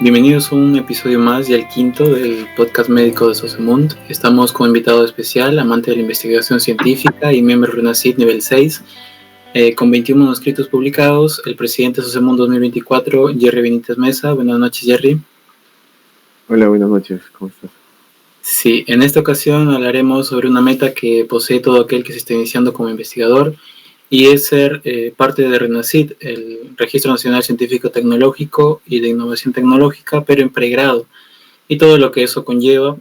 Bienvenidos a un episodio más y al quinto del podcast médico de Sosemund. Estamos con invitado especial, amante de la investigación científica y miembro RENACIT nivel 6, con 21 manuscritos publicados, el presidente de Sosemund 2024, Jerry Benítez Mesa. Buenas noches, Jerry. Hola, buenas noches, ¿cómo estás? Sí, en esta ocasión hablaremos sobre una meta que posee todo aquel que se está iniciando como investigador, y es ser parte de RENACIT, el Registro Nacional Científico Tecnológico y de Innovación Tecnológica, pero en pregrado, y todo lo que eso conlleva.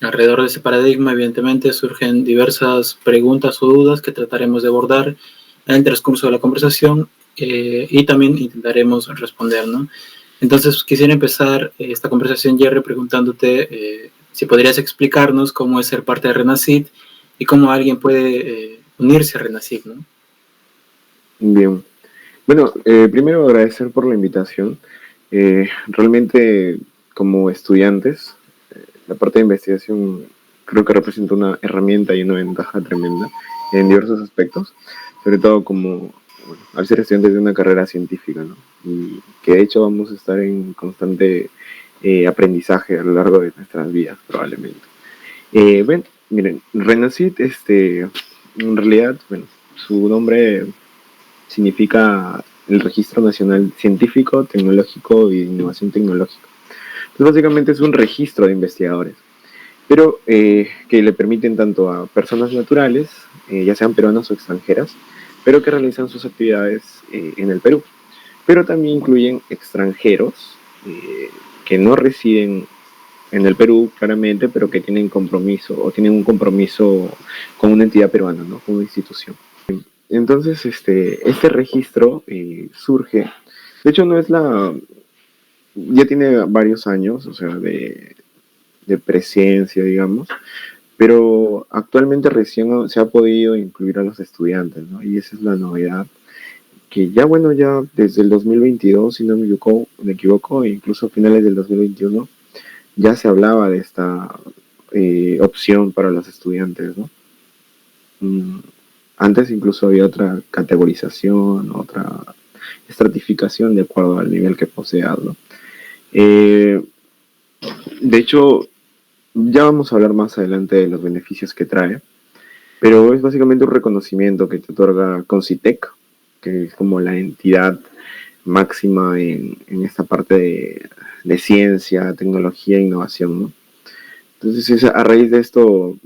Alrededor de ese paradigma, evidentemente, surgen diversas preguntas o dudas que trataremos de abordar en el transcurso de la conversación, y también intentaremos responder, ¿no? Entonces, quisiera empezar esta conversación, Jerry, preguntándote si podrías explicarnos cómo es ser parte de RENACIT y cómo alguien puede unirse a RENACIT, ¿no? Bien. Bueno, primero agradecer por la invitación. Realmente, como estudiantes, la parte de investigación creo que representa una herramienta y una ventaja tremenda en diversos aspectos, sobre todo como al ser estudiantes de una carrera científica, ¿no? Y que de hecho vamos a estar en constante aprendizaje a lo largo de nuestras vidas, probablemente. Bueno, miren, Renacit, en realidad, bueno, su nombre significa el Registro Nacional Científico, Tecnológico y de Innovación Tecnológica. Entonces, básicamente es un registro de investigadores, pero que le permiten tanto a personas naturales, ya sean peruanas o extranjeras, pero que realizan sus actividades en el Perú. Pero también incluyen extranjeros que no residen en el Perú, claramente, pero que tienen compromiso o tienen un compromiso con una entidad peruana, ¿no? Con una institución. Entonces, este registro surge, de hecho no es ya tiene varios años, o sea, de presencia, digamos, pero actualmente recién se ha podido incluir a los estudiantes, ¿no? Y esa es la novedad, que ya, bueno, ya desde el 2022, si no me equivoco, incluso a finales del 2021, ya se hablaba de esta opción para los estudiantes, ¿no? Mm, Antes incluso había otra categorización, otra estratificación de acuerdo al nivel que poseas, ¿no? Eh, de hecho, ya vamos a hablar más adelante de los beneficios que trae, pero es básicamente un reconocimiento que te otorga Concitec, que es como la entidad máxima en esta parte de ciencia, tecnología e innovación, ¿no? Entonces, a raíz de esto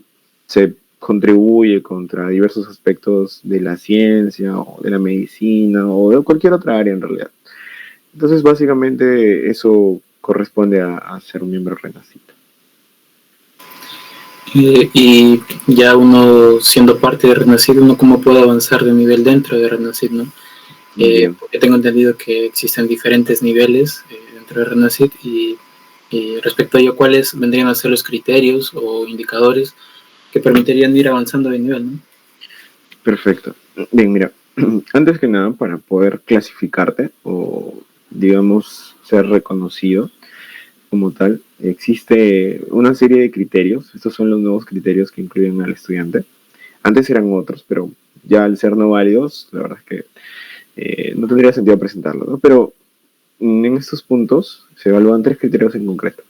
se contribuye contra diversos aspectos de la ciencia o de la medicina o de cualquier otra área en realidad. Entonces, básicamente eso corresponde a ser un miembro renacito. Y ya uno siendo parte de RENACIT, uno cómo puede avanzar de nivel dentro de RENACIT, ¿no? Bien. Porque tengo entendido que existen diferentes niveles dentro de RENACIT, y respecto a ello, ¿cuáles vendrían a ser los criterios o indicadores que permitirían ir avanzando de nivel, ¿no? Perfecto. Bien, mira, antes que nada, para poder clasificarte o, digamos, ser reconocido como tal, existe una serie de criterios. Estos son los nuevos criterios que incluyen al estudiante. Antes eran otros, pero ya al ser no válidos, la verdad es que no tendría sentido presentarlos, ¿no? Pero en estos puntos se evalúan tres criterios en concreto.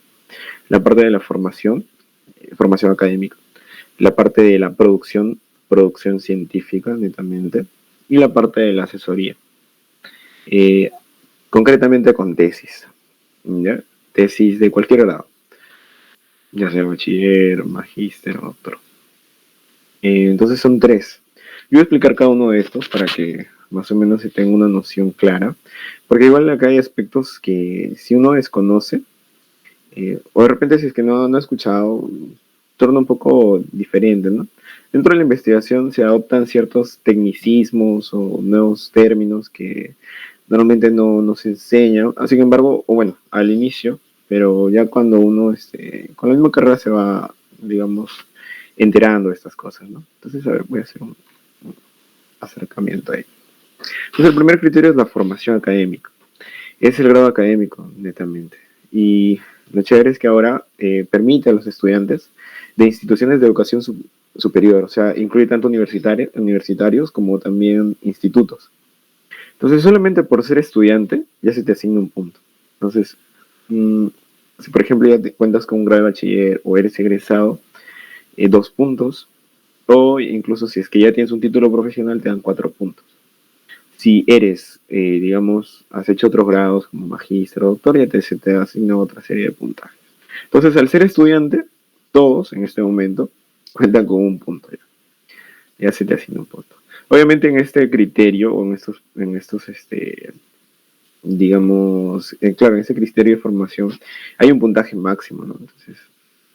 La parte de la formación, formación académica, la parte de la producción científica, netamente, y la parte de la asesoría. Eh, Concretamente con tesis, ¿ya? Tesis de cualquier grado, ya sea bachiller, magíster o doctor. Entonces son tres. Yo voy a explicar cada uno de estos para que más o menos se tenga una noción clara, porque igual acá hay aspectos que si uno desconoce, o de repente si es que no ha escuchado, torna un poco diferente, ¿no? Dentro de la investigación se adoptan ciertos tecnicismos o nuevos términos que normalmente no se enseñan, sin embargo, o bueno, al inicio, pero ya cuando uno con la misma carrera se va, digamos, enterando de estas cosas, ¿no? Entonces, a ver, voy a hacer un acercamiento ahí. Entonces, el primer criterio es la formación académica. Es el grado académico, netamente. Y lo chévere es que ahora permite a los estudiantes de instituciones de educación superior, o sea, incluye tanto universitarios como también institutos. Entonces, solamente por ser estudiante ya se te asigna un punto. Entonces, mm, si por ejemplo ya te cuentas con un grado de bachiller o eres egresado, 2 puntos, o incluso si es que ya tienes un título profesional te dan 4 puntos. Si eres, digamos, has hecho otros grados como magíster o doctor, se te asigna otra serie de puntajes. Entonces, al ser estudiante, todos en este momento cuentan con un punto ya se te asigna un punto. Obviamente en este criterio o en estos digamos, claro, en ese criterio de formación hay un puntaje máximo, ¿no? Entonces,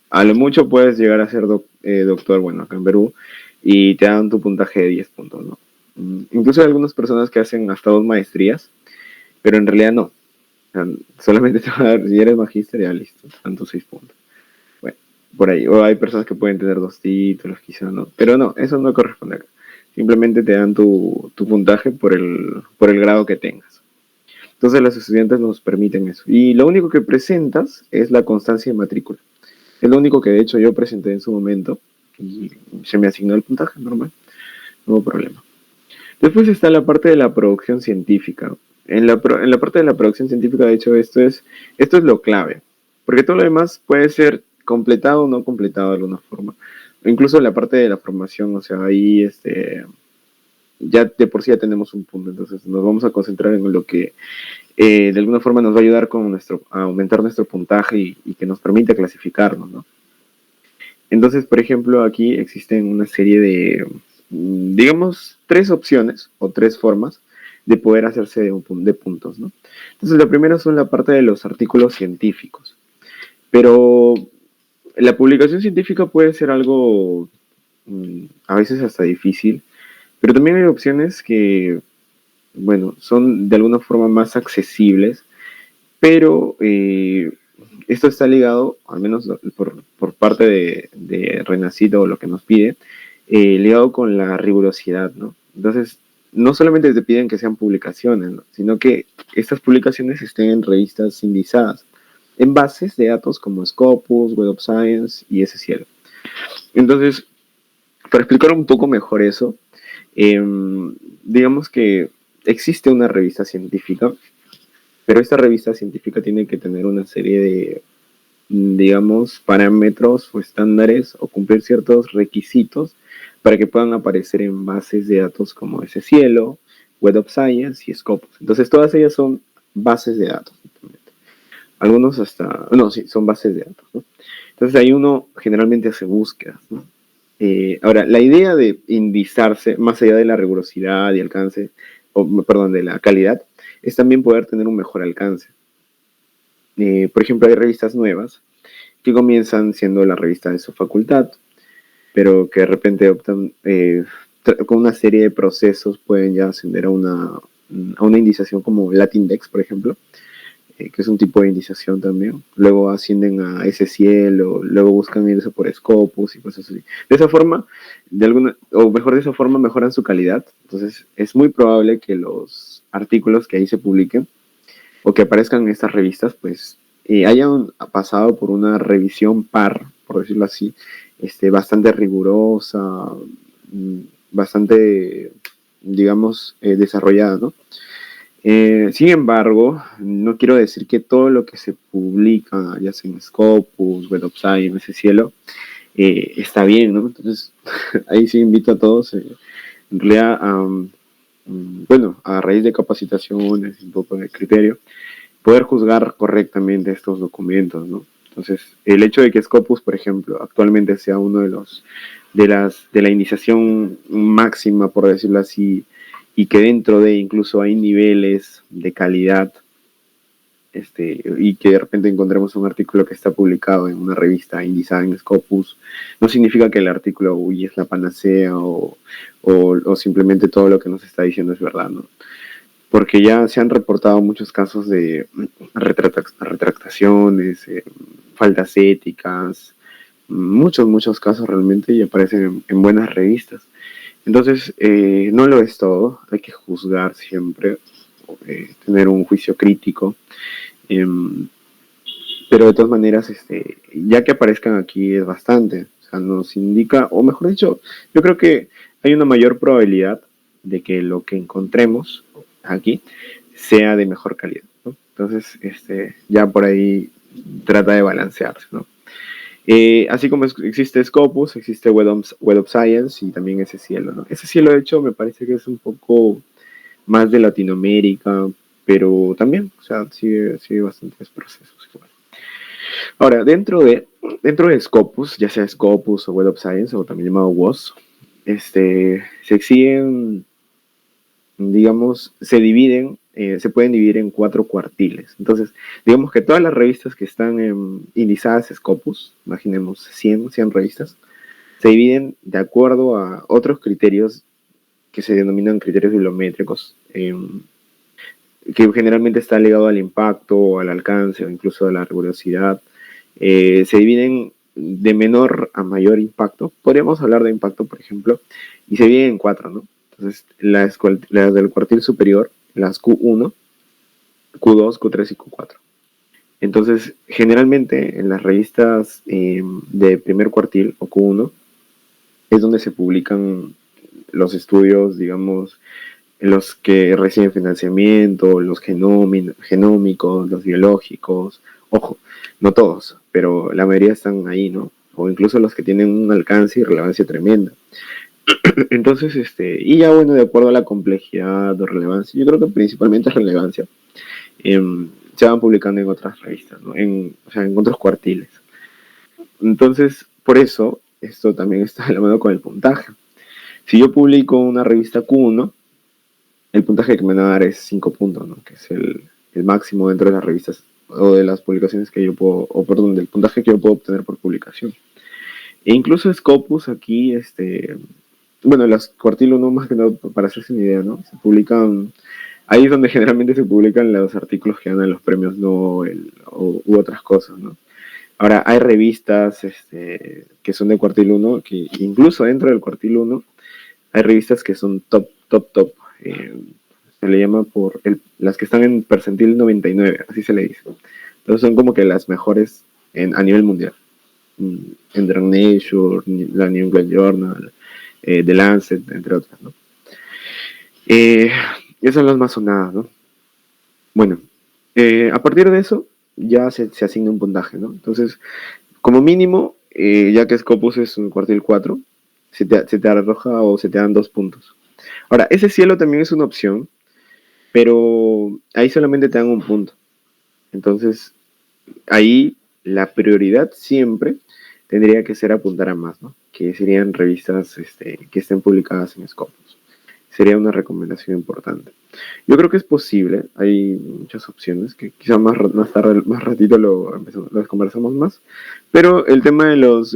a lo mucho puedes llegar a ser doctor, bueno, acá en Perú, y te dan tu puntaje de 10 puntos, ¿no? Incluso hay algunas personas que hacen hasta 2 maestrías, pero en realidad no. O sea, solamente te va a dar, si eres magíster, ya listo, dan tus 6 puntos. Bueno, por ahí. O hay personas que pueden tener 2 títulos, quizás, ¿no? Pero no, eso no corresponde acá. Simplemente te dan tu puntaje por el grado que tengas. Entonces los estudiantes nos permiten eso. Y lo único que presentas es la constancia de matrícula. Es lo único que de hecho yo presenté en su momento y se me asignó el puntaje normal, no hubo problema. Después está la parte de la producción científica. En la parte de la producción científica, de hecho, esto es lo clave, porque todo lo demás puede ser completado o no completado de alguna forma. Incluso la parte de la formación, o sea, ahí ya de por sí ya tenemos un punto, entonces nos vamos a concentrar en lo que de alguna forma nos va a ayudar a aumentar nuestro puntaje y que nos permite clasificarnos, ¿no? Entonces, por ejemplo, aquí existen una serie de, digamos, 3 opciones o 3 formas de poder hacerse de puntos, ¿no? Entonces, la primera son la parte de los artículos científicos. Pero la publicación científica puede ser algo a veces hasta difícil, pero también hay opciones que, bueno, son de alguna forma más accesibles, pero esto está ligado, al menos por parte de Renacido o lo que nos pide, ligado con la rigurosidad, ¿no? Entonces, no solamente te piden que sean publicaciones, ¿no? Sino que estas publicaciones estén en revistas indizadas, en bases de datos como Scopus, Web of Science y ese cielo. Entonces, para explicar un poco mejor eso, digamos que existe una revista científica, pero esta revista científica tiene que tener una serie de, digamos, parámetros o estándares o cumplir ciertos requisitos para que puedan aparecer en bases de datos como ese cielo, Web of Science y Scopus. Entonces, todas ellas son bases de datos. Algunos hasta, no, sí, son bases de datos, ¿no? Entonces, ahí uno generalmente hace búsquedas, ¿no? Ahora, la idea de indizarse, más allá de la rigurosidad y alcance, o perdón, de la calidad, es también poder tener un mejor alcance. Por ejemplo, hay revistas nuevas que comienzan siendo la revista de su facultad, pero que de repente optan, con una serie de procesos pueden ya ascender a una indización como Latindex, por ejemplo, que es un tipo de indización también. Luego ascienden a ese cielo, luego buscan irse por Scopus y cosas así. De esa forma, o mejor de esa forma, mejoran su calidad. Entonces, es muy probable que los artículos que ahí se publiquen o que aparezcan en estas revistas, pues hayan pasado por una revisión par, por decirlo así, bastante rigurosa, bastante, digamos, desarrollada, ¿no? Sin embargo, no quiero decir que todo lo que se publica, ya sea en Scopus, Web of Science, en ese cielo, está bien, ¿no? Entonces, ahí sí invito a todos, en realidad, bueno, a raíz de capacitaciones, un poco de criterio, poder juzgar correctamente estos documentos, ¿no? Entonces, el hecho de que Scopus, por ejemplo, actualmente sea uno de la iniciación máxima, por decirlo así, y que dentro de incluso hay niveles de calidad, y que de repente encontremos un artículo que está publicado en una revista indizada en Scopus, no significa que el artículo es la panacea o simplemente todo lo que nos está diciendo es verdad, ¿no? Porque ya se han reportado muchos casos de retractaciones, faltas éticas, muchos casos realmente y aparecen en buenas revistas. Entonces, no lo es todo, hay que juzgar siempre, tener un juicio crítico, eh, pero de todas maneras, ya que aparezcan aquí es bastante, o sea, nos indica, o mejor dicho, yo creo que hay una mayor probabilidad de que lo que encontremos aquí sea de mejor calidad, ¿no? Entonces, ya por ahí trata de balancearse, ¿no? Así como existe Scopus, existe Web of Science y también ese cielo, ¿no? Ese cielo, de hecho, me parece que es un poco más de Latinoamérica, pero también, o sea, sigue bastantes procesos igual. Ahora, dentro de Scopus, ya sea Scopus o Web of Science, o también llamado WOS, se exigen, digamos, se pueden dividir en 4 cuartiles. Entonces, digamos que todas las revistas que están indizadas Scopus, imaginemos 100 revistas, se dividen de acuerdo a otros criterios que se denominan criterios bibliométricos, que generalmente está ligado al impacto, al alcance o incluso a la rigurosidad. Se dividen de menor a mayor impacto. Podríamos hablar de impacto, por ejemplo, y se dividen en 4, ¿no? Entonces, las del cuartil superior, las Q1, Q2, Q3 y Q4. Entonces, generalmente en las revistas de primer cuartil o Q1 es donde se publican los estudios, digamos, los que reciben financiamiento, los genómicos, los biológicos. Ojo, no todos, pero la mayoría están ahí, ¿no? O incluso los que tienen un alcance y relevancia tremenda. Entonces, y ya bueno, de acuerdo a la complejidad o relevancia, yo creo que principalmente es relevancia, se van publicando en otras revistas, ¿no? O sea, en otros cuartiles. Entonces, por eso, esto también está de la mano con el puntaje. Si yo publico una revista Q1, el puntaje que me van a dar es 5 puntos, ¿no? Que es el máximo dentro de las revistas o de las publicaciones que yo puedo, o perdón, del puntaje que yo puedo obtener por publicación. E incluso Scopus aquí, bueno, las cuartil 1 más que nada para hacerse una idea, ¿no? Se publican, ahí es donde generalmente se publican los artículos que ganan los premios Nobel u otras cosas, ¿no? Ahora, hay revistas que son de cuartil 1, que incluso dentro del cuartil 1 hay revistas que son top, top, top. Se le llama por las que están en percentil 99, así se le dice. Entonces son como que las mejores a nivel mundial. En Drag Nature, la New England Journal, The Lancet, entre otras, ¿no? Esas son las más sonadas, ¿no? Bueno, a partir de eso ya se asigna un puntaje, ¿no? Entonces, como mínimo, ya que Scopus es un cuartil 4, se te arroja o se te dan 2 puntos. Ahora, ese cielo también es una opción, pero ahí solamente te dan un punto. Entonces, ahí la prioridad siempre tendría que ser apuntar a más, ¿no? Que serían revistas que estén publicadas en Scopus. Sería una recomendación importante. Yo creo que es posible, hay muchas opciones, que quizá más ratito lo conversamos más, pero el tema de los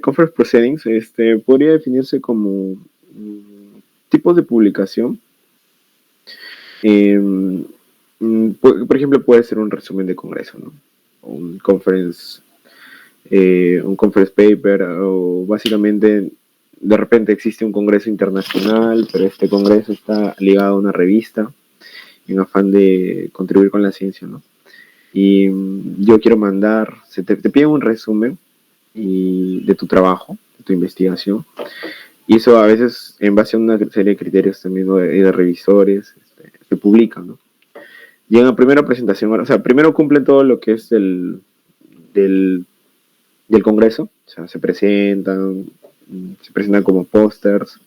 conference proceedings podría definirse como tipos de publicación. Por ejemplo, puede ser un resumen de congreso, ¿no? Un conference paper, o básicamente de repente existe un congreso internacional, pero este congreso está ligado a una revista en afán de contribuir con la ciencia, ¿no? Y yo quiero mandar, te piden un resumen de tu trabajo, de tu investigación, y eso a veces en base a una serie de criterios también, ¿no? de revisores, se publican, ¿no? Y en la primera presentación, o sea, primero cumplen todo lo que es del congreso, o sea, se presentan como pósters,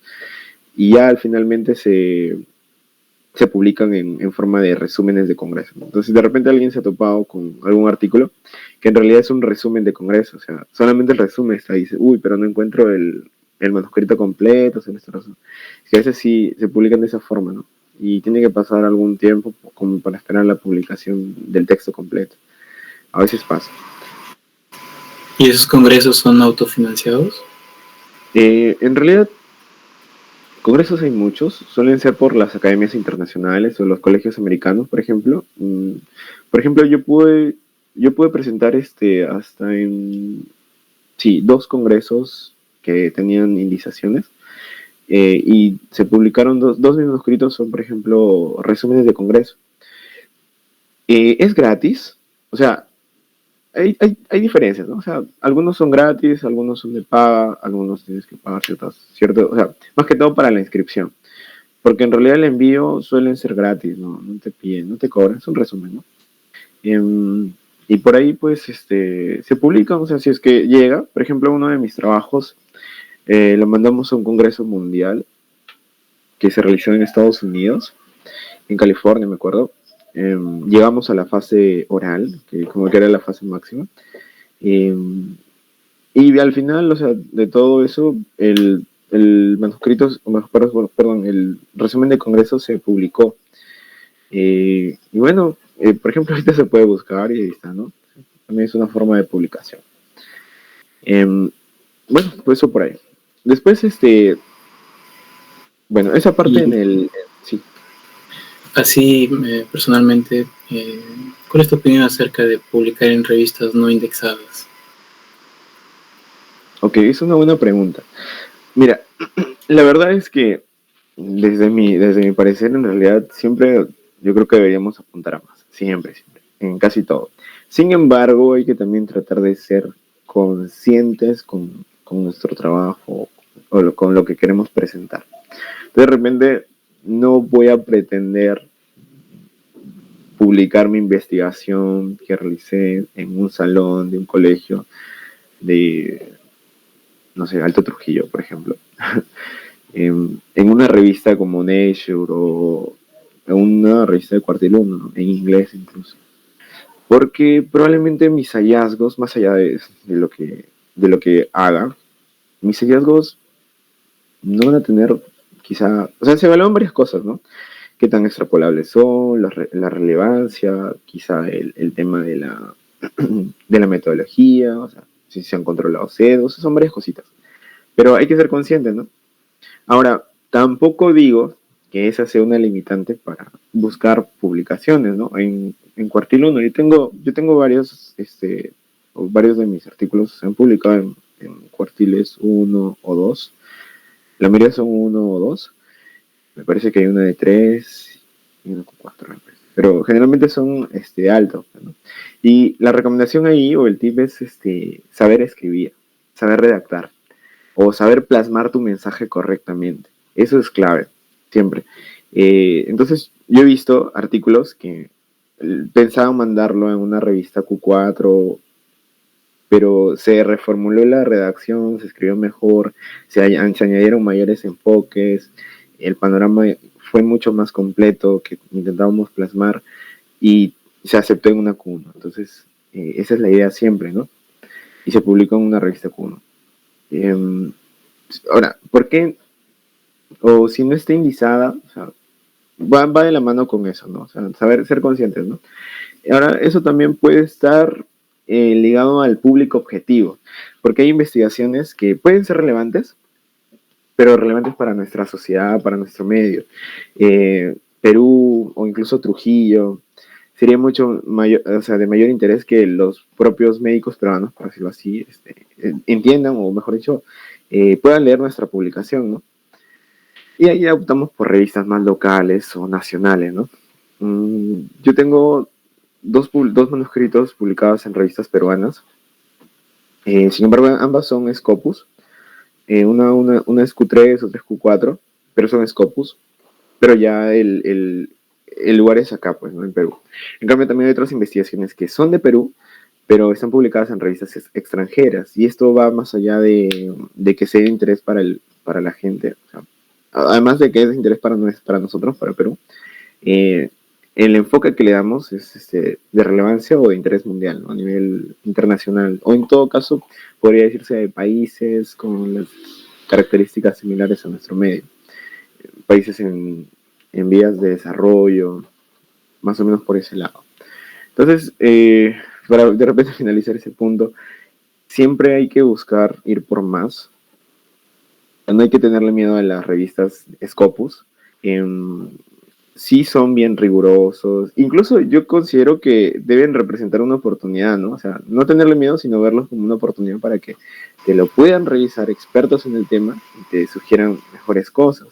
y ya finalmente se publican en forma de resúmenes de congreso, ¿no? Entonces, de repente alguien se ha topado con algún artículo que en realidad es un resumen de congreso, o sea, solamente el resumen está ahí, dice, uy, pero no encuentro el manuscrito completo, o sea, que a veces sí se publican de esa forma, ¿no? Y tiene que pasar algún tiempo como para esperar la publicación del texto completo. A veces pasa. ¿Y esos congresos son autofinanciados? En realidad, congresos hay muchos, suelen ser por las academias internacionales o los colegios americanos, por ejemplo. Por ejemplo, yo pude presentar hasta en 2 congresos que tenían indizaciones, y se publicaron dos manuscritos, son por ejemplo resúmenes de congreso. Es gratis, o sea, hay diferencias, ¿no? O sea, algunos son gratis, algunos son de paga, algunos tienes que pagar o sea, más que todo para la inscripción. Porque en realidad el envío suelen ser gratis, ¿no? No te piden, no te cobran, es un resumen, ¿no? Em, y por ahí pues se publica, o sea, si es que llega, por ejemplo, uno de mis trabajos lo mandamos a un congreso mundial que se realizó en Estados Unidos, en California, me acuerdo. Llegamos a la fase oral, que como que era la fase máxima. Em, y al final, o sea, de todo eso, el manuscrito, perdón, el resumen de congreso se publicó. Y bueno, por ejemplo, ahorita se puede buscar y ahí está, ¿no? También es una forma de publicación. Em, bueno, pues eso por ahí. Después, bueno, esa parte en Y el, sí. así, personalmente, ¿cuál es tu opinión acerca de publicar en revistas no indexadas? Ok, es una buena pregunta. Mira, la verdad es que desde mi parecer, en realidad, siempre yo creo que deberíamos apuntar a más. Siempre, siempre. En casi todo. Sin embargo, hay que también tratar de ser conscientes con nuestro trabajo o con lo que queremos presentar. De repente, no voy a pretender publicar mi investigación que realicé en un salón de un colegio de, no sé, Alto Trujillo, por ejemplo. En una revista como Nature o en una revista de Cuartel 1, ¿no? En inglés incluso. Porque probablemente mis hallazgos, más allá de lo que haga, mis hallazgos no van a tener quizá, o sea, se evalúan varias cosas, ¿no? Qué tan extrapolables son, la relevancia, quizá el tema de la metodología, o sea, si se han controlado sedos, son varias cositas. Pero hay que ser conscientes, ¿no? Ahora, tampoco digo que esa sea una limitante para buscar publicaciones, ¿no? En Cuartil 1, yo tengo varios de mis artículos se han publicado en Cuartiles 1 o 2. La mayoría son 1 o 2. Me parece que hay una de 3 y una con 4, me parece. Pero generalmente son altos, ¿no? Y la recomendación ahí, o el tip es saber escribir, saber redactar o saber plasmar tu mensaje correctamente. Eso es clave, siempre. Entonces, yo he visto artículos que pensaban mandarlo en una revista Q4, pero se reformuló la redacción, se escribió mejor, se añadieron mayores enfoques, el panorama fue mucho más completo que intentábamos plasmar y se aceptó en una Q1. Entonces, esa es la idea siempre, ¿no? Y se publicó en una revista Q1. Ahora, ¿por qué? O si no está indizada, o sea, va de la mano con eso, ¿no? O sea, saber ser conscientes, ¿no? Ahora, eso también puede estar ligado al público objetivo, porque hay investigaciones que pueden ser relevantes, pero relevantes para nuestra sociedad, para nuestro medio. Perú o incluso Trujillo sería mucho mayor, o sea, de mayor interés que los propios médicos peruanos, por decirlo así, entiendan, o mejor dicho, puedan leer nuestra publicación, ¿no? Y ahí optamos por revistas más locales o nacionales, ¿no? Yo tengo dos manuscritos publicados en revistas peruanas. Sin embargo, ambas son Scopus. Una es Q3, otra es Q4, pero son Scopus. Pero ya el lugar es acá, pues, ¿no? En Perú. En cambio, también hay otras investigaciones que son de Perú, pero están publicadas en revistas extranjeras. Y esto va más allá de que sea de interés para la gente. O sea, además de que es de interés para nosotros, para Perú, eh, el enfoque que le damos es de relevancia o de interés mundial, ¿no? A nivel internacional. O en todo caso, podría decirse de países con las características similares a nuestro medio. Países en vías de desarrollo, más o menos por ese lado. Entonces, para de repente finalizar ese punto, siempre hay que buscar ir por más. No hay que tenerle miedo a las revistas Scopus. Sí son bien rigurosos. Incluso yo considero que deben representar una oportunidad, ¿no? O sea, no tenerle miedo, sino verlos como una oportunidad para que te lo puedan revisar expertos en el tema y te sugieran mejores cosas.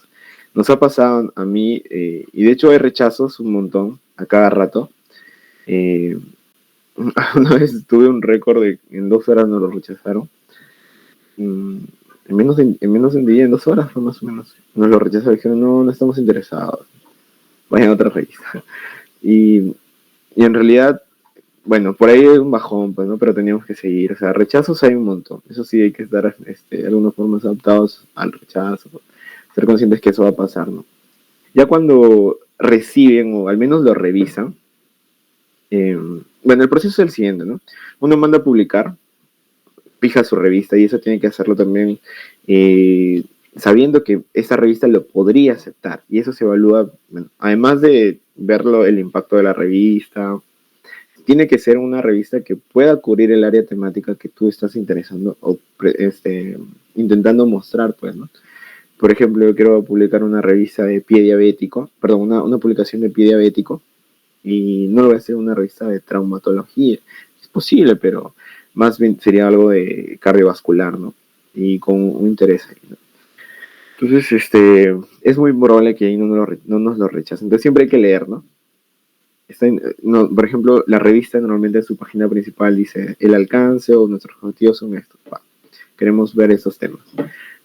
Nos ha pasado a mí, y de hecho hay rechazos un montón a cada rato. Eh, una vez tuve un récord de en 2 horas nos lo rechazaron. Mm, en menos de un día, en 2 horas fue más o menos. Nos lo rechazaron, dijeron, no, no estamos interesados. Vayan a otra revista. Y en realidad bueno, por ahí es un bajón, pues, ¿no? Pero teníamos que seguir. O sea, rechazos hay un montón. Eso sí, hay que estar de alguna forma adaptados al rechazo, ser conscientes que eso va a pasar, ¿no? Ya cuando reciben o al menos lo revisan, bueno, el proceso es el siguiente, ¿no? Uno manda a publicar, fija su revista y eso tiene que hacerlo también sabiendo que esa revista lo podría aceptar y eso se evalúa, bueno, además de verlo el impacto de la revista, tiene que ser una revista que pueda cubrir el área temática que tú estás interesando o intentando mostrar, pues, ¿no? Por ejemplo, yo quiero publicar una revista de pie diabético, perdón, una publicación de pie diabético y no lo voy a hacer una revista de traumatología. Es posible, pero más bien sería algo de cardiovascular, ¿no? Y con un interés ahí, ¿no? Entonces, es muy probable que ahí no nos lo rechacen. Entonces siempre hay que leer, ¿no? No, por ejemplo, la revista normalmente en su página principal dice el alcance o nuestros objetivos son estos. Queremos ver estos temas.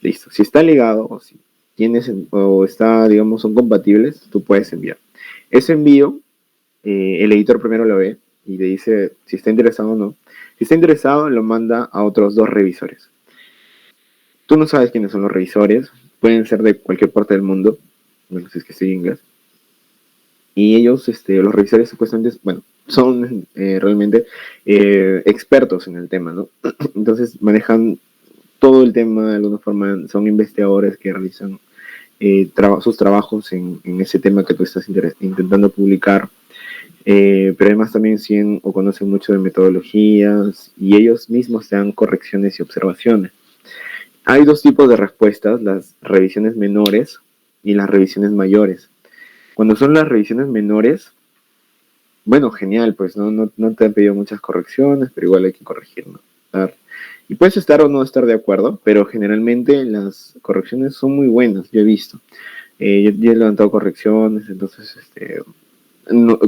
Listo. Si está ligado o si tienes o está, digamos, son compatibles, tú puedes enviar. Ese envío, el editor primero lo ve y le dice si está interesado o no. Si está interesado, lo manda a otros 2 revisores. Tú no sabes quiénes son los revisores, pueden ser de cualquier parte del mundo, bueno, si es que estoy en inglés. Y ellos, los revisores supuestamente, bueno, son realmente expertos en el tema, ¿no? Entonces manejan todo el tema de alguna forma, son investigadores que realizan sus trabajos en ese tema que tú estás intentando publicar, pero además también siguen o conocen mucho de metodologías y ellos mismos te dan correcciones y observaciones. Hay 2 tipos de respuestas, las revisiones menores y las revisiones mayores. Cuando son las revisiones menores, bueno, genial, pues no te han pedido muchas correcciones, pero igual hay que corregir, ¿no? Y puedes estar o no estar de acuerdo, pero generalmente las correcciones son muy buenas, yo he visto. Yo he levantado correcciones, entonces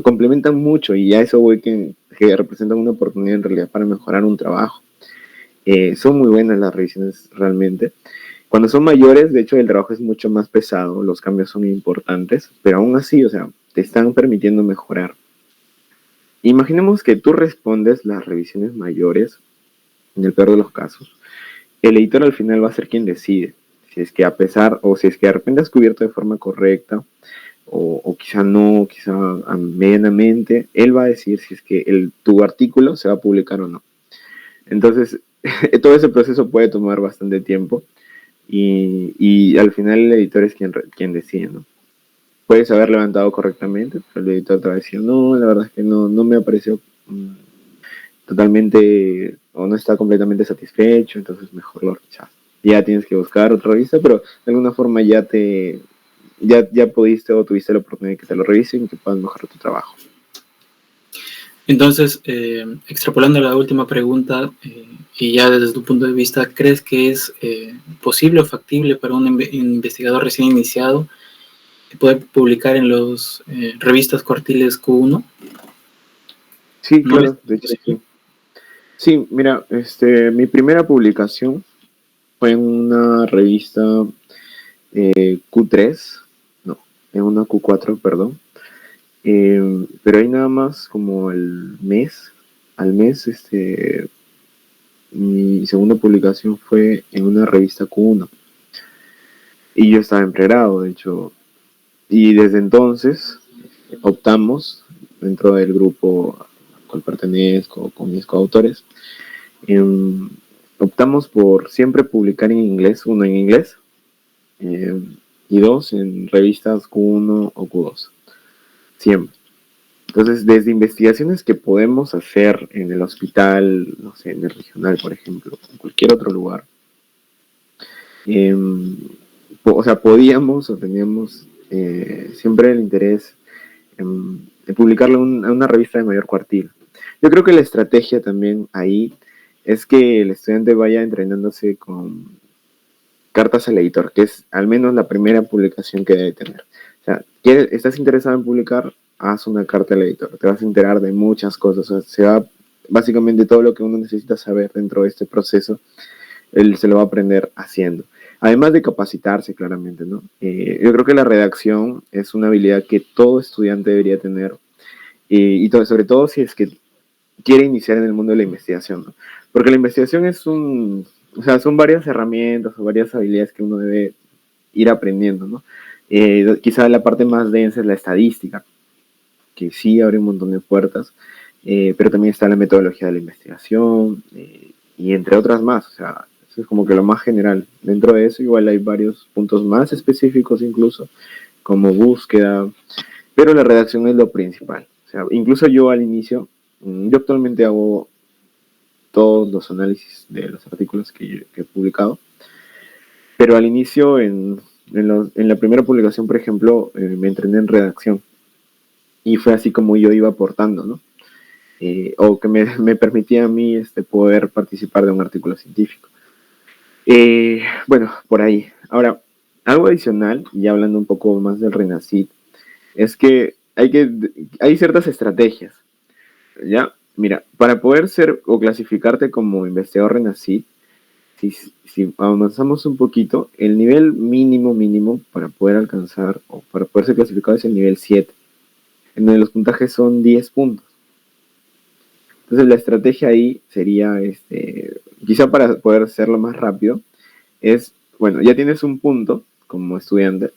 complementan mucho y a eso voy que representan una oportunidad en realidad para mejorar un trabajo. Son muy buenas las revisiones realmente. Cuando son mayores, de hecho, el trabajo es mucho más pesado, los cambios son importantes, pero aún así, o sea, te están permitiendo mejorar. Imaginemos que tú respondes las revisiones mayores, en el peor de los casos. El editor al final va a ser quien decide si es que a pesar o si es que de repente has cubierto de forma correcta o quizá no, quizá medianamente, él va a decir si es que tu artículo se va a publicar o no. Entonces, todo ese proceso puede tomar bastante tiempo y al final el editor es quien decide, ¿no? Puedes haber levantado correctamente, pero el editor te va a decir, no, la verdad es que no me ha parecido totalmente o no está completamente satisfecho, entonces mejor lo rechazo. Ya tienes que buscar otra revista, pero de alguna forma ya pudiste o tuviste la oportunidad de que te lo revisen y que puedan mejorar tu trabajo. Entonces, extrapolando la última pregunta, y ya desde tu punto de vista, ¿crees que es posible o factible para un investigador recién iniciado poder publicar en las revistas cuartiles Q1? Sí, ¿No claro, de hecho sí. Sí, mira, mi primera publicación fue en una revista Q3, no, en una Q4, perdón. Pero ahí nada más como al mes, mi segunda publicación fue en una revista Q1. Y yo estaba en pregrado, de hecho. Y desde entonces optamos, dentro del grupo al cual pertenezco, con mis coautores, eh, optamos por siempre publicar en inglés, uno en inglés, eh, y 2 en revistas Q1 o Q2. Siempre. Entonces, desde investigaciones que podemos hacer en el hospital, no sé, en el regional, por ejemplo, en cualquier otro lugar, o sea, podíamos o teníamos siempre el interés en publicarlo en una revista de mayor cuartil. Yo creo que la estrategia también ahí es que el estudiante vaya entrenándose con cartas al editor, que es al menos la primera publicación que debe tener. O sea, ¿estás interesado en publicar? Haz una carta al editor, te vas a enterar de muchas cosas, o sea, básicamente todo lo que uno necesita saber dentro de este proceso, él se lo va a aprender haciendo. Además de capacitarse claramente, ¿no? Yo creo que la redacción es una habilidad que todo estudiante debería tener y sobre todo si es que quiere iniciar en el mundo de la investigación, ¿no? Porque la investigación o sea, son varias herramientas o varias habilidades que uno debe ir aprendiendo, ¿no? Quizá la parte más densa es la estadística, que sí abre un montón de puertas, pero también está la metodología de la investigación, y entre otras más, o sea, eso es como que lo más general. Dentro de eso igual hay varios puntos más específicos incluso, como búsqueda, pero la redacción es lo principal. O sea, incluso yo al inicio, yo actualmente hago todos los análisis de los artículos que he publicado, pero al inicio, en la primera publicación, por ejemplo, me entrené en redacción y fue así como yo iba aportando, ¿no? O que me permitía a mí poder participar de un artículo científico. Bueno, por ahí. Ahora, algo adicional, y hablando un poco más del RENACIT, es que hay ciertas estrategias, ¿ya? Mira, para poder ser o clasificarte como investigador RENACIT, si avanzamos un poquito, el nivel mínimo para poder alcanzar o para poder ser clasificado es el nivel 7, en donde los puntajes son 10 puntos. Entonces la estrategia ahí sería, quizá para poder hacerlo más rápido, es, bueno, ya tienes un punto como estudiante,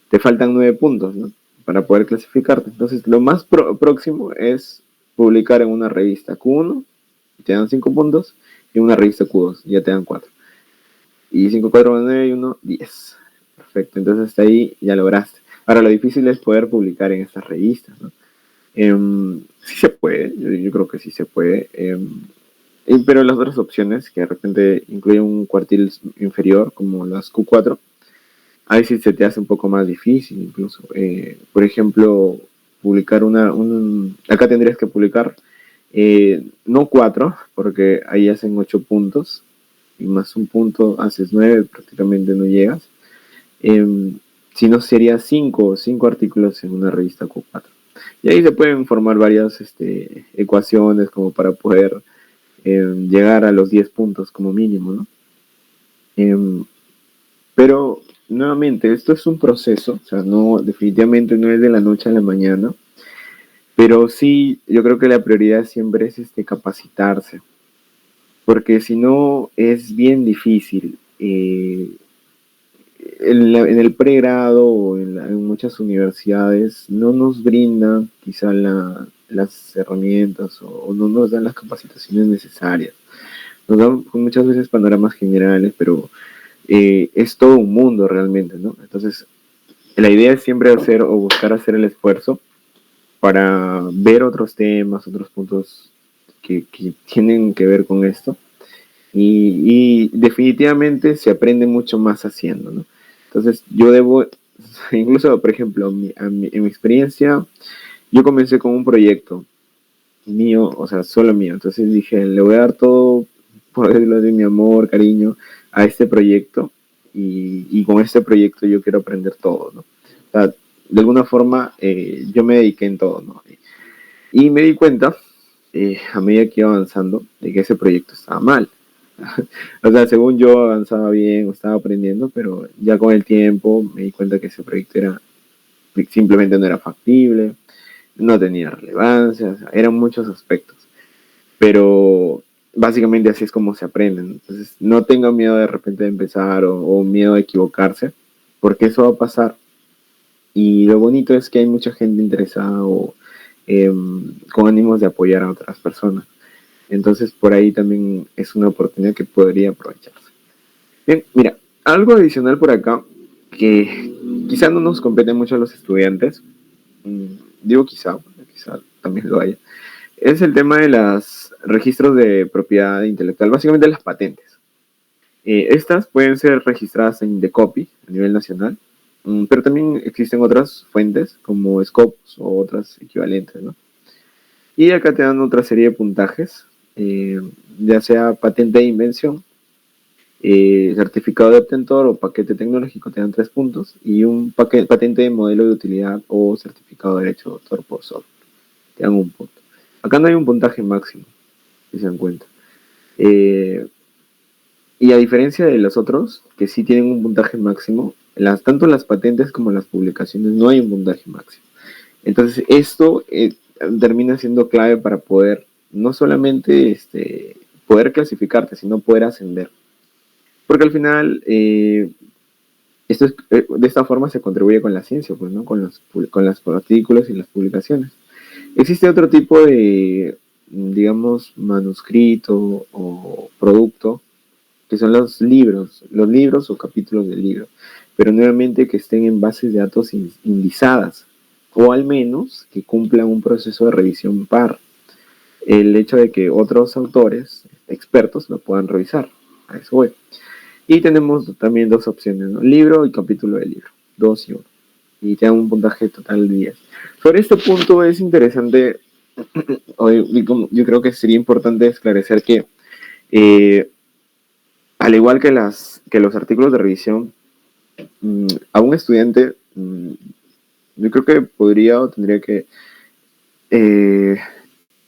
te faltan 9 puntos, ¿no? Para poder clasificarte. Entonces lo más próximo es publicar en una revista Q1, te dan 5 puntos, y en una revista Q2, ya te dan 4. Y 5, 4, 9 y 1, 10. Perfecto, entonces hasta ahí ya lograste. Ahora lo difícil es poder publicar en estas revistas, ¿no? Sí se puede, yo creo que sí se puede, pero las otras opciones que de repente incluyen un cuartil inferior como las Q4, ahí sí se te hace un poco más difícil incluso. Por ejemplo, publicar acá tendrías que publicar no 4, porque ahí hacen 8 puntos, y más un punto haces 9, prácticamente no llegas, sino sería 5 artículos en una revista Q4. Y ahí se pueden formar varias ecuaciones como para poder llegar a los 10 puntos como mínimo, ¿no? Pero nuevamente, esto es un proceso, o sea, no, definitivamente no es de la noche a la mañana, pero sí, yo creo que la prioridad siempre es capacitarse, porque si no es bien difícil. En el pregrado o en muchas universidades no nos brindan quizá las herramientas o no nos dan las capacitaciones necesarias. Nos dan muchas veces panoramas generales, pero es todo un mundo realmente, ¿no? Entonces, la idea es siempre hacer o buscar hacer el esfuerzo para ver otros temas, otros puntos que tienen que ver con esto. Y definitivamente se aprende mucho más haciendo, ¿no? Entonces yo debo, incluso por ejemplo, en mi experiencia, yo comencé con un proyecto mío, o sea, solo mío. Entonces dije, le voy a dar todo, por decirlo de mi amor, cariño, a este proyecto, y con este proyecto yo quiero aprender todo, ¿no? O sea, de alguna forma yo me dediqué en todo, ¿no? Y me di cuenta, a medida que iba avanzando, de que ese proyecto estaba mal. O sea, según yo avanzaba bien, estaba aprendiendo, pero ya con el tiempo me di cuenta que ese proyecto simplemente no era factible, no tenía relevancia, o sea, eran muchos aspectos. Pero básicamente así es como se aprenden. Entonces, no tengan miedo de repente de empezar o miedo de equivocarse, porque eso va a pasar. Y lo bonito es que hay mucha gente interesada o con ánimos de apoyar a otras personas. Entonces, por ahí también es una oportunidad que podría aprovecharse. Bien, mira, algo adicional por acá que quizá no nos compete mucho a los estudiantes, digo quizá también lo haya, es el tema de los registros de propiedad intelectual, básicamente las patentes. Estas pueden ser registradas en Decopy a nivel nacional, pero también existen otras fuentes como Scopus o otras equivalentes, ¿no? Y acá te dan otra serie de puntajes, ya sea patente de invención, certificado de obtentor o paquete tecnológico, te dan 3 puntos, y un patente de modelo de utilidad o certificado de derecho de autor por software, te dan 1 punto. Acá no hay un puntaje máximo, si se dan cuenta. Y a diferencia de los otros, que sí tienen un puntaje máximo, tanto las patentes como las publicaciones no hay un puntaje máximo. Entonces esto termina siendo clave para poder no solamente poder clasificarte, sino poder ascender. Porque al final, de esta forma se contribuye con la ciencia, pues, ¿no? Con los artículos y las publicaciones. Existe otro tipo de, digamos, manuscrito o producto, que son los libros o capítulos del libro, pero nuevamente que estén en bases de datos indizadas, o al menos que cumplan un proceso de revisión par. El hecho de que otros autores, expertos, lo puedan revisar. A eso voy. Y tenemos también dos opciones, ¿no? Libro y capítulo del libro. 2 y 1. Y te dan un puntaje total de 10. Sobre este punto es interesante, yo creo que sería importante esclarecer que, al igual que los artículos de revisión, a un estudiante, yo creo que podría o tendría que,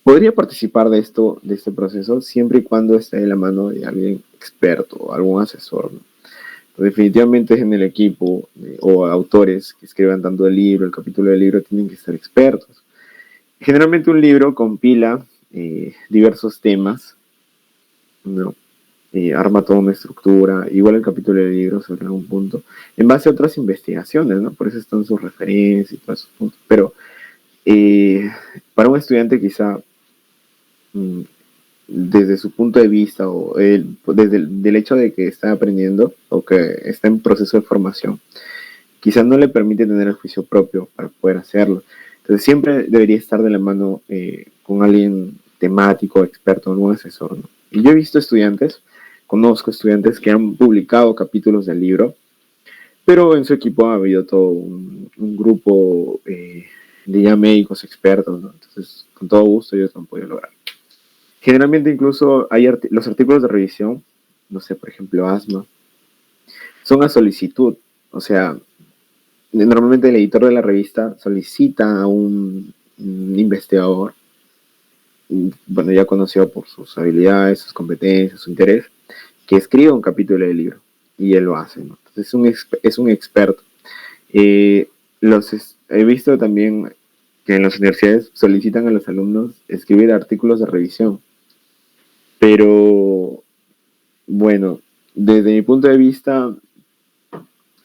podría participar de este proceso, siempre y cuando esté de la mano de alguien experto o algún asesor, ¿no? Definitivamente en el equipo o autores que escriban tanto el libro, el capítulo del libro, tienen que ser expertos. Generalmente un libro compila diversos temas, ¿no? Arma toda una estructura, igual el capítulo del libro sobre algún punto, en base a otras investigaciones, ¿no? Por eso están sus referencias y todos esos puntos. Pero para un estudiante quizá, desde su punto de vista o desde el hecho de que está aprendiendo o que está en proceso de formación, quizás no le permite tener el juicio propio para poder hacerlo. Entonces siempre debería estar de la mano con alguien temático, experto, un asesor, ¿no? Y yo he visto conozco estudiantes que han publicado capítulos del libro, pero en su equipo ha habido todo un grupo de ya médicos expertos, ¿no? Entonces, con todo gusto ellos lo han podido lograr. Generalmente incluso hay los artículos de revisión, no sé, por ejemplo, asma, son a solicitud. O sea, normalmente el editor de la revista solicita a un investigador, bueno, ya conocido por sus habilidades, sus competencias, su interés, que escriba un capítulo del libro. Y él lo hace, ¿no? Entonces es un experto. He visto también que en las universidades solicitan a los alumnos escribir artículos de revisión. Pero, bueno, desde mi punto de vista,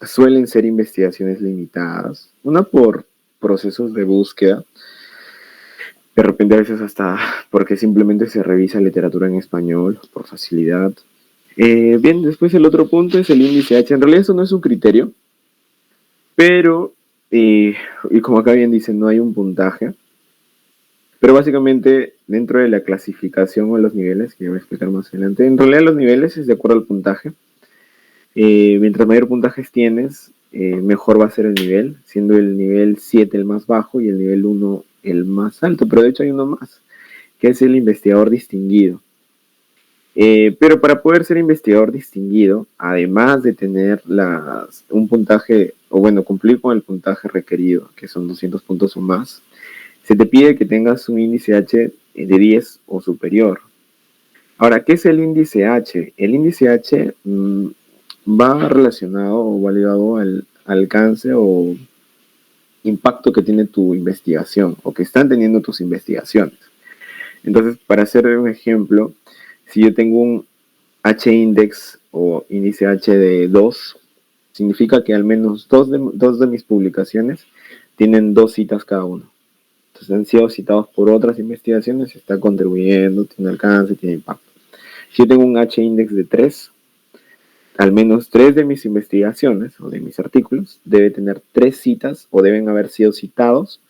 suelen ser investigaciones limitadas. Una por procesos de búsqueda, de repente a veces hasta porque simplemente se revisa literatura en español por facilidad. Bien, después el otro punto es el índice H. En realidad eso no es un criterio, pero, y como acá bien dicen, no hay un puntaje. Pero básicamente dentro de la clasificación o los niveles, que voy a explicar más adelante, en realidad los niveles es de acuerdo al puntaje. Mientras mayor puntajes tienes, mejor va a ser el nivel, siendo el nivel 7 el más bajo y el nivel 1 el más alto. Pero de hecho hay uno más, que es el investigador distinguido. Pero para poder ser investigador distinguido, además de tener un puntaje, o bueno, cumplir con el puntaje requerido, que son 200 puntos o más, se te pide que tengas un índice H de 10 o superior. Ahora, ¿qué es el índice H? El índice H va relacionado o va ligado al alcance o impacto que tiene tu investigación o que están teniendo tus investigaciones. Entonces, para hacer un ejemplo, si yo tengo un H-index o índice H de 2, significa que al menos dos de mis publicaciones tienen 2 citas cada uno. Entonces han sido citados por otras investigaciones, está contribuyendo, tiene alcance, tiene impacto. Si yo tengo un H-index de 3, al menos 3 de mis investigaciones o de mis artículos deben tener 3 citas o deben haber sido citados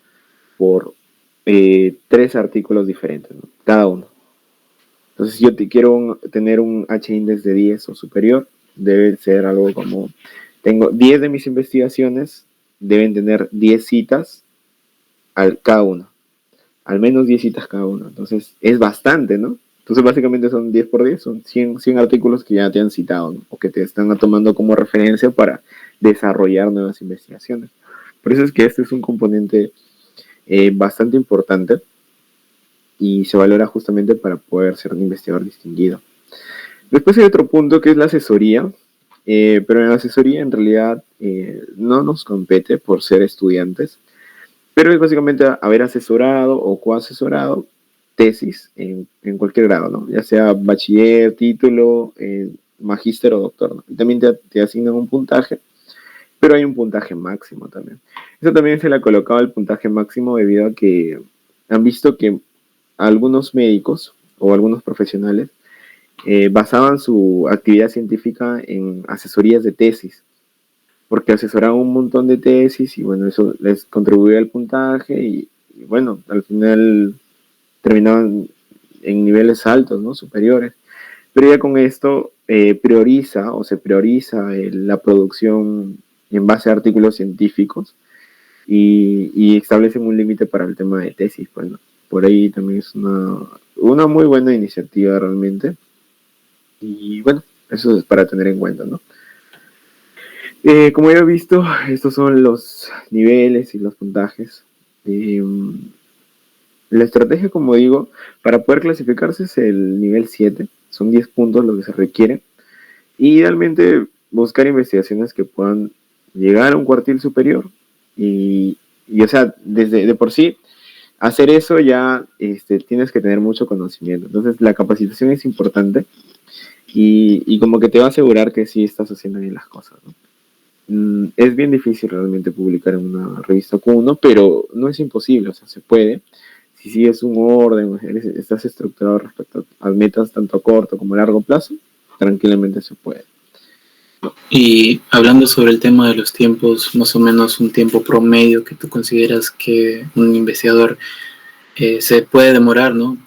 por 3 artículos diferentes, ¿no? Cada uno. Entonces, si yo quiero tener un H-index de 10 o superior, debe ser algo como, tengo 10 de mis investigaciones, deben tener 10 citas cada uno. Al menos 10 citas cada uno. Entonces, es bastante, ¿no? Entonces, básicamente son 10 por 10, son 100 artículos que ya te han citado, ¿no? O que te están tomando como referencia para desarrollar nuevas investigaciones. Por eso es que este es un componente bastante importante y se valora justamente para poder ser un investigador distinguido. Después hay otro punto que es la asesoría, pero en la asesoría en realidad no nos compete por ser estudiantes, pero es básicamente haber asesorado o coasesorado tesis en cualquier grado, ¿no? Ya sea bachiller, título, magíster o doctor, ¿no? Y también te asignan un puntaje, pero hay un puntaje máximo también. Eso también se le ha colocado el puntaje máximo debido a que han visto que algunos médicos o algunos profesionales basaban su actividad científica en asesorías de tesis, porque asesoraban un montón de tesis y bueno, eso les contribuía al puntaje y bueno, al final terminaban en niveles altos, ¿no? Superiores. Pero ya con esto prioriza o se prioriza la producción en base a artículos científicos y establecen un límite para el tema de tesis. Bueno, por ahí también es una muy buena iniciativa realmente. Y bueno, eso es para tener en cuenta, ¿no? Como ya he visto, estos son los niveles y los puntajes. La estrategia, como digo, para poder clasificarse es el nivel 7. Son 10 puntos lo que se requiere. Y idealmente buscar investigaciones que puedan llegar a un cuartil superior. O sea, desde de por sí, hacer eso ya tienes que tener mucho conocimiento. Entonces, la capacitación es importante y como que te va a asegurar que sí estás haciendo bien las cosas, ¿no? Es bien difícil realmente publicar en una revista Q1, pero no es imposible, o sea, se puede. Si sigues un orden, estás estructurado respecto a metas tanto a corto como a largo plazo, tranquilamente se puede. Y hablando sobre el tema de los tiempos, más o menos un tiempo promedio que tú consideras que un investigador se puede demorar, ¿no?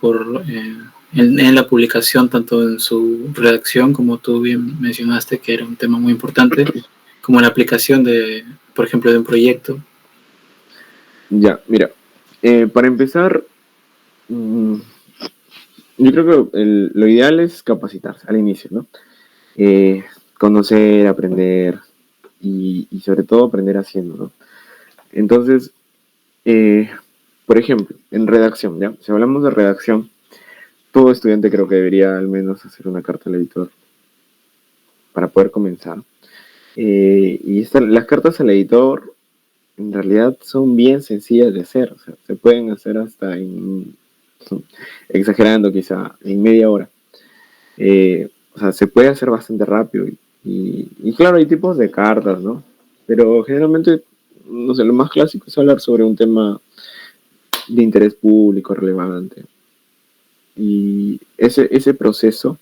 En la publicación, tanto en su redacción, como tú bien mencionaste, que era un tema muy importante, como en la aplicación de, por ejemplo, de un proyecto. Ya, mira, para empezar, yo creo que lo ideal es capacitarse al inicio, ¿no? Conocer, aprender y sobre todo aprender haciendo, ¿no? Entonces, por ejemplo, en redacción, ¿ya? Si hablamos de redacción, todo estudiante creo que debería al menos hacer una carta al editor para poder comenzar. Las cartas al editor en realidad son bien sencillas de hacer, o sea, se pueden hacer hasta exagerando quizá, en media hora. O sea, se puede hacer bastante rápido y claro, hay tipos de cartas, ¿no? Pero generalmente, no sé, lo más clásico es hablar sobre un tema de interés público relevante. Y ese proceso,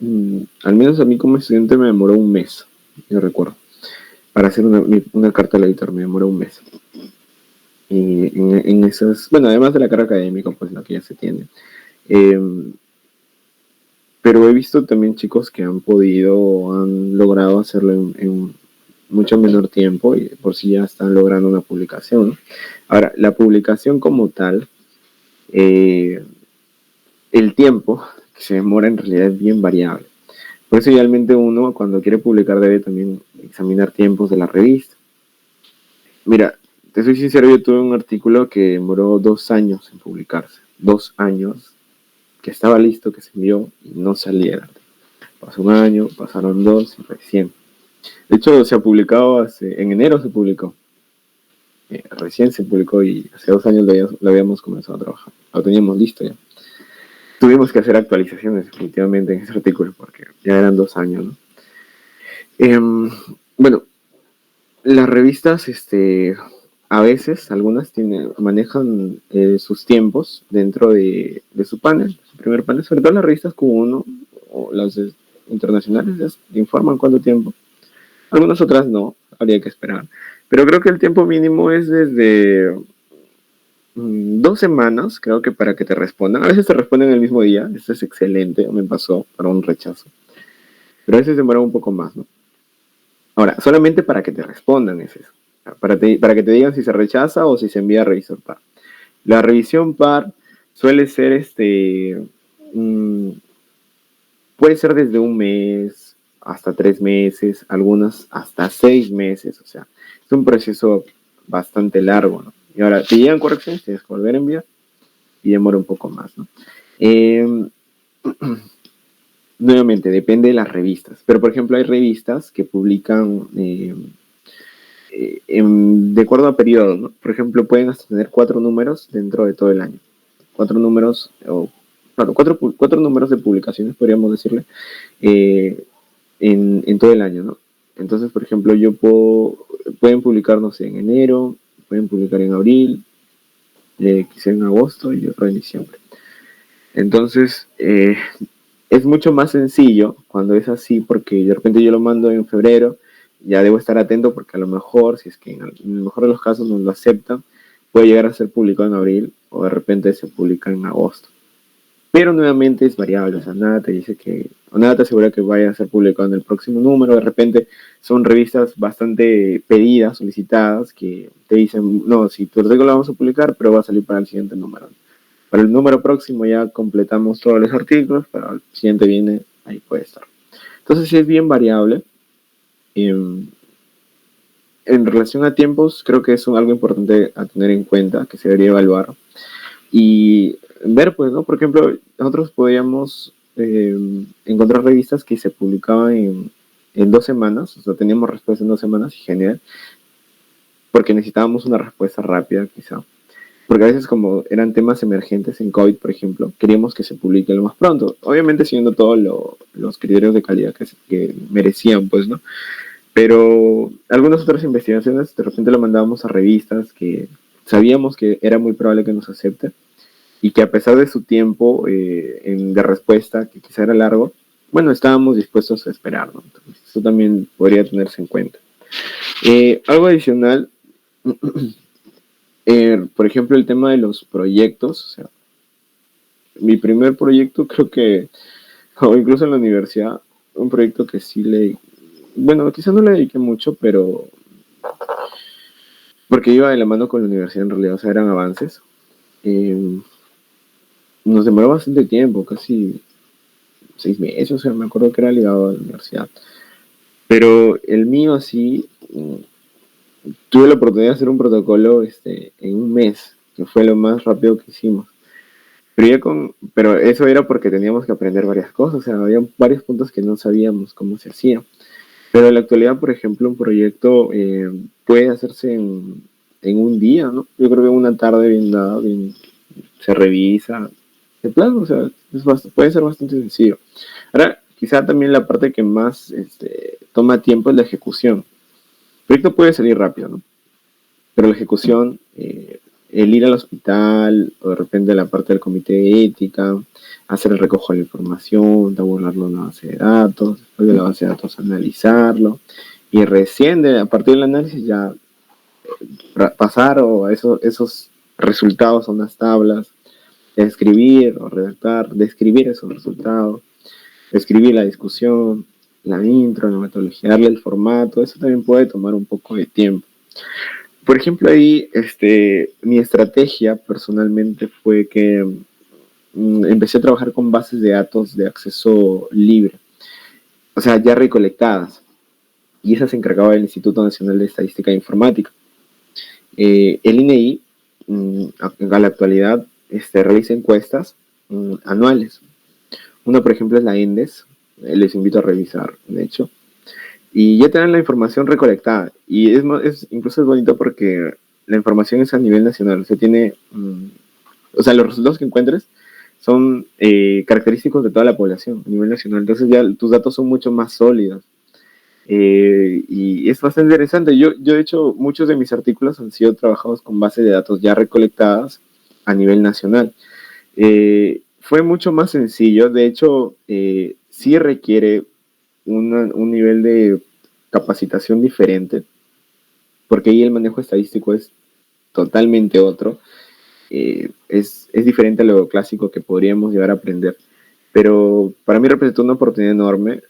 al menos a mí como estudiante me demoró un mes, yo recuerdo. Para hacer una carta al editor me demoró un mes. Y en esas, bueno, además de la carga académica, pues la que ya se tiene. Eh, pero he visto también chicos que han podido o han logrado hacerlo en mucho menor tiempo y por si ya están logrando una publicación, ¿no? Ahora, la publicación como tal, el tiempo que se demora en realidad es bien variable. Por eso idealmente uno cuando quiere publicar debe también examinar tiempos de la revista. Mira, te soy sincero, yo tuve un artículo que demoró 2 años en publicarse. 2 años que estaba listo, que se envió y no salía el artículo. Pasó un año, pasaron dos y recién. De hecho, se ha publicado en enero se publicó. Recién se publicó y hace 2 años lo habíamos comenzado a trabajar. Lo teníamos listo ya. Tuvimos que hacer actualizaciones definitivamente en ese artículo porque ya eran 2 años, ¿no? Bueno, las revistas, a veces, algunas manejan sus tiempos dentro de su panel, su primer panel, sobre todo las revistas como uno o las internacionales ya informan cuánto tiempo. Algunas otras no, habría que esperar. Pero creo que el tiempo mínimo es desde 2 semanas, creo que para que te respondan. A veces te responden el mismo día, esto es excelente, me pasó para un rechazo. Pero a veces demora un poco más, ¿no? Ahora, solamente para que te respondan es eso. Para que te digan si se rechaza o si se envía a revisor par. La revisión par suele ser puede ser desde un mes hasta 3 meses, algunas hasta 6 meses, o sea, es un proceso bastante largo, ¿no? Y ahora, te llegan correcciones, tienes que volver a enviar y demora un poco más, ¿no? Nuevamente, depende de las revistas, pero por ejemplo hay revistas que publican de acuerdo a periodos, ¿no? Por ejemplo, pueden hasta tener 4 números dentro de todo el año. cuatro números, o claro, cuatro números de publicaciones, podríamos decirle, en todo el año, ¿no? Entonces, por ejemplo, pueden publicar, no sé, en enero, pueden publicar en abril, quizá en agosto y otro en diciembre. Entonces, es mucho más sencillo cuando es así, porque de repente yo lo mando en febrero, ya debo estar atento porque a lo mejor, si es que en el mejor de los casos no lo aceptan, puede llegar a ser publicado en abril o de repente se publica en agosto. Pero nuevamente es variable, o sea, nada te dice que, o nada te asegura que vaya a ser publicado en el próximo número. De repente son revistas bastante pedidas, solicitadas, que te dicen, no, si tu artículo lo vamos a publicar, pero va a salir para el siguiente número. Para el número próximo ya completamos todos los artículos, para el siguiente viene, ahí puede estar. Entonces sí es bien variable. En relación a tiempos, creo que es algo importante a tener en cuenta, que se debería evaluar. Y ver, pues, ¿no? Por ejemplo, nosotros podíamos encontrar revistas que se publicaban en 2 semanas, o sea, teníamos respuesta en 2 semanas y genial, porque necesitábamos una respuesta rápida, quizá. Porque a veces como eran temas emergentes en COVID, por ejemplo, queríamos que se publique lo más pronto. Obviamente siguiendo todos los criterios de calidad que merecían, pues, ¿no? Pero algunas otras investigaciones de repente lo mandábamos a revistas que sabíamos que era muy probable que nos acepten y que a pesar de su tiempo de respuesta, que quizá era largo, bueno, estábamos dispuestos a esperar, ¿no? Entonces, eso también podría tenerse en cuenta. Algo adicional, por ejemplo, el tema de los proyectos, o sea, mi primer proyecto creo que, o incluso en la universidad, un proyecto que sí bueno, quizá no le dediqué mucho, pero porque iba de la mano con la universidad en realidad, o sea, eran avances. Eh, Nos demoró bastante tiempo, casi 6 meses, o sea, me acuerdo que era ligado a la universidad. Pero el mío sí, tuve la oportunidad de hacer un protocolo en un mes, que fue lo más rápido que hicimos. Pero eso era porque teníamos que aprender varias cosas, o sea, había varios puntos que no sabíamos cómo se hacía. Pero en la actualidad, por ejemplo, un proyecto puede hacerse en un día, ¿no? Yo creo que una tarde bien dada, bien, se revisa, de plano, o sea, puede ser bastante sencillo. Ahora, quizá también la parte que más toma tiempo es la ejecución. El proyecto puede salir rápido, ¿no? Pero la ejecución, el ir al hospital, o de repente la parte del comité de ética, hacer el recojo de la información, tabularlo en la base de datos, después de la base de datos analizarlo, y recién a partir del análisis ya pasar o esos resultados a unas tablas, escribir o redactar, describir esos resultados, escribir la discusión, la intro, la metodología, darle el formato, eso también puede tomar un poco de tiempo. Por ejemplo, ahí mi estrategia personalmente fue que empecé a trabajar con bases de datos de acceso libre, o sea, ya recolectadas, y esa se encargaba del Instituto Nacional de Estadística e Informática. El INEI, a la actualidad, realiza encuestas anuales. Una, por ejemplo, es la ENDES, les invito a revisar, de hecho, y ya te dan la información recolectada. Y incluso es bonito porque la información es a nivel nacional. O sea, o sea, los resultados que encuentres son característicos de toda la población a nivel nacional. Entonces ya tus datos son mucho más sólidos. Y es bastante interesante. Yo, de hecho, muchos de mis artículos han sido trabajados con bases de datos ya recolectadas a nivel nacional. Fue mucho más sencillo. De hecho, sí requiere un nivel de capacitación diferente, porque ahí el manejo estadístico es totalmente otro. Es diferente a lo clásico que podríamos llegar a aprender. Pero para mí representó una oportunidad enorme.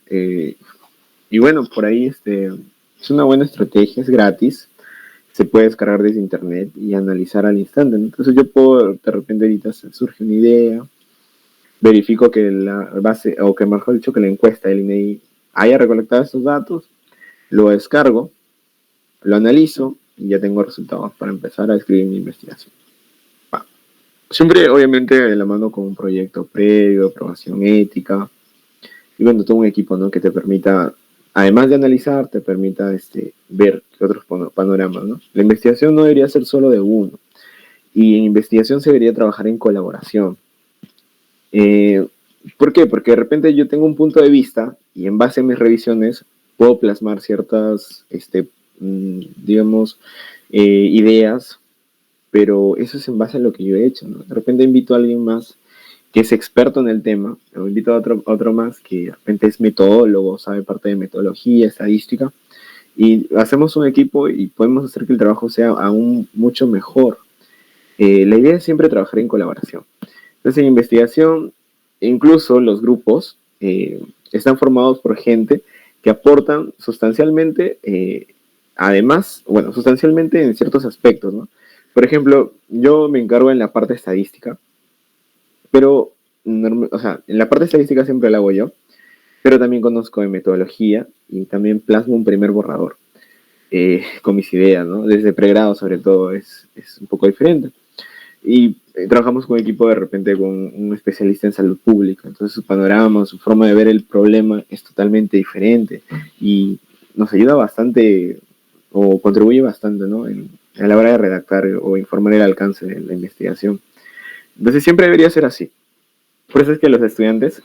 Y bueno, por ahí es una buena estrategia, es gratis. Se puede descargar desde internet y analizar al instante, ¿no? Entonces yo puedo, de repente ahorita surge una idea, verifico que la base, o que mejor dicho, que la encuesta del INEI haya recolectado estos datos, lo descargo, lo analizo y ya tengo resultados para empezar a escribir mi investigación. Siempre, obviamente, de la mano con un proyecto previo, aprobación ética, y bueno, todo un equipo, ¿no? Que te permita, además de analizar, te permita ver qué otros panoramas, ¿no? La investigación no debería ser solo de uno. Y en investigación se debería trabajar en colaboración. Eh, ¿Por qué? Porque de repente yo tengo un punto de vista y en base a mis revisiones puedo plasmar ciertas, digamos, ideas, pero eso es en base a lo que yo he hecho, ¿no? De repente invito a alguien más que es experto en el tema, o invito a otro más que de repente es metodólogo, sabe parte de metodología, estadística, y hacemos un equipo y podemos hacer que el trabajo sea aún mucho mejor. La idea es siempre trabajar en colaboración. Entonces, en investigación, incluso los grupos están formados por gente que aportan sustancialmente, además, bueno, sustancialmente en ciertos aspectos, ¿no? Por ejemplo, yo me encargo en la parte estadística, pero, o sea, en la parte estadística siempre la hago yo, pero también conozco de metodología y también plasmo un primer borrador con mis ideas, ¿no? Desde pregrado, sobre todo, es un poco diferente. Y trabajamos con un equipo de repente con un especialista en salud pública, entonces su panorama, su forma de ver el problema es totalmente diferente y nos ayuda bastante o contribuye bastante, ¿no? A la hora de redactar o informar el alcance de la investigación. Entonces siempre debería ser así. Por eso es que los estudiantes,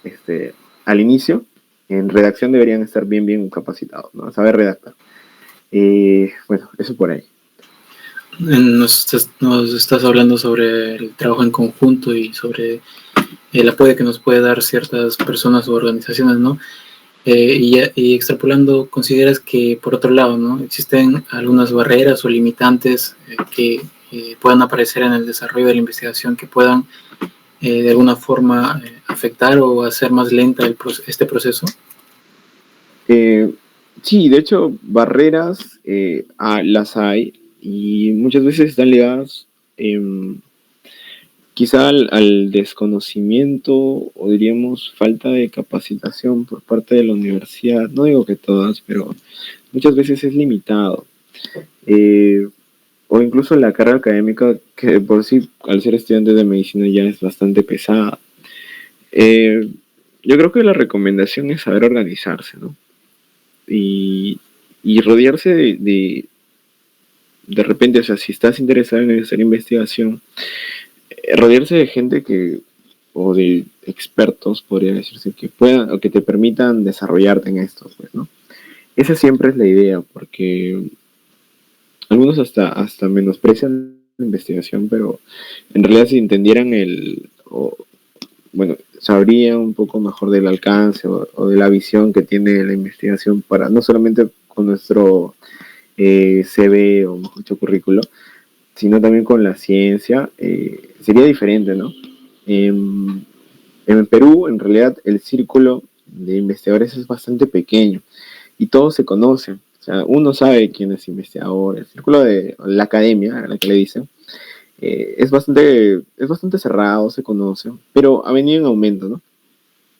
al inicio, en redacción deberían estar bien capacitados, ¿no? A saber redactar. Bueno, eso por ahí. Nos estás hablando sobre el trabajo en conjunto y sobre el apoyo que nos puede dar ciertas personas o organizaciones, ¿no? Y extrapolando, ¿consideras que, por otro lado, ¿no? existen algunas barreras o limitantes que puedan aparecer en el desarrollo de la investigación que puedan de alguna forma afectar o hacer más lenta este proceso? Sí, de hecho, barreras las hay y muchas veces están ligadas quizá al desconocimiento o diríamos falta de capacitación por parte de la universidad. No digo que todas, pero muchas veces es limitado. Eh, o incluso la carga académica, que por sí, al ser estudiante de medicina, ya es bastante pesada. Eh, yo creo que la recomendación es saber organizarse, ¿no? Y, y rodearse de repente, o sea, si estás interesado en hacer investigación, rodearse de gente o de expertos, podría decirse, que puedan o que te permitan desarrollarte en esto, pues, ¿no? Esa siempre es la idea, porque algunos hasta menosprecian la investigación, pero en realidad si entendieran bueno, sabrían un poco mejor del alcance o de la visión que tiene la investigación para no solamente con nuestro CV o mejor dicho currículo, sino también con la ciencia, sería diferente, ¿no? En Perú, en realidad, el círculo de investigadores es bastante pequeño y todos se conocen. O sea, uno sabe quién es investigador. El círculo de la academia, a la que le dicen, es bastante cerrado, se conoce, pero ha venido en aumento, ¿no?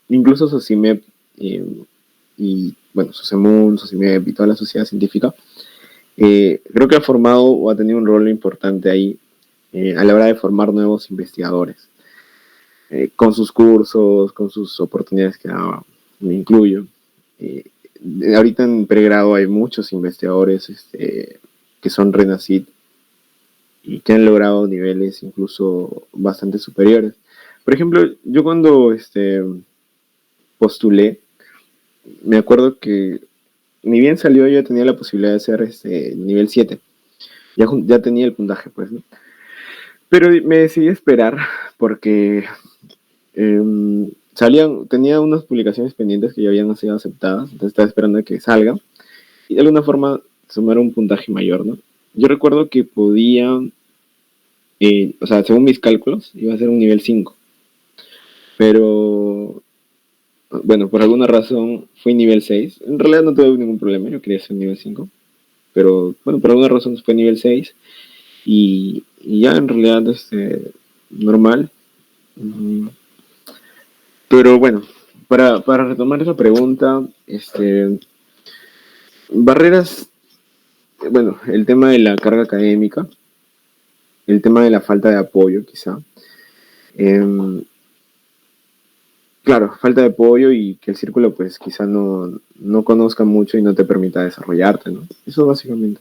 Incluso SOCIMEP y, bueno, SOCEMUN, SOCIMEP y toda la sociedad científica, creo que ha formado o ha tenido un rol importante ahí a la hora de formar nuevos investigadores. Con sus cursos, con sus oportunidades que daba, me incluyo. Eh, Ahorita en pregrado hay muchos investigadores que son RENACID y que han logrado niveles incluso bastante superiores. Por ejemplo, yo cuando postulé, me acuerdo que ni bien salió yo tenía la posibilidad de hacer nivel 7. Ya tenía el puntaje, pues, ¿no? Pero me decidí a esperar porque tenía unas publicaciones pendientes que ya habían sido aceptadas, entonces estaba esperando a que salgan y de alguna forma sumar un puntaje mayor, ¿no? Yo recuerdo que podía, o sea, según mis cálculos, iba a ser un nivel 5, pero bueno, por alguna razón fui nivel 6. En realidad no tuve ningún problema, yo quería ser nivel 5, pero bueno, por alguna razón fue nivel 6 y ya en realidad normal. Pero bueno, para retomar esa pregunta, barreras, bueno, el tema de la carga académica, el tema de la falta de apoyo quizá. Claro, falta de apoyo y que el círculo pues quizá no conozca mucho y no te permita desarrollarte, ¿no? Eso básicamente.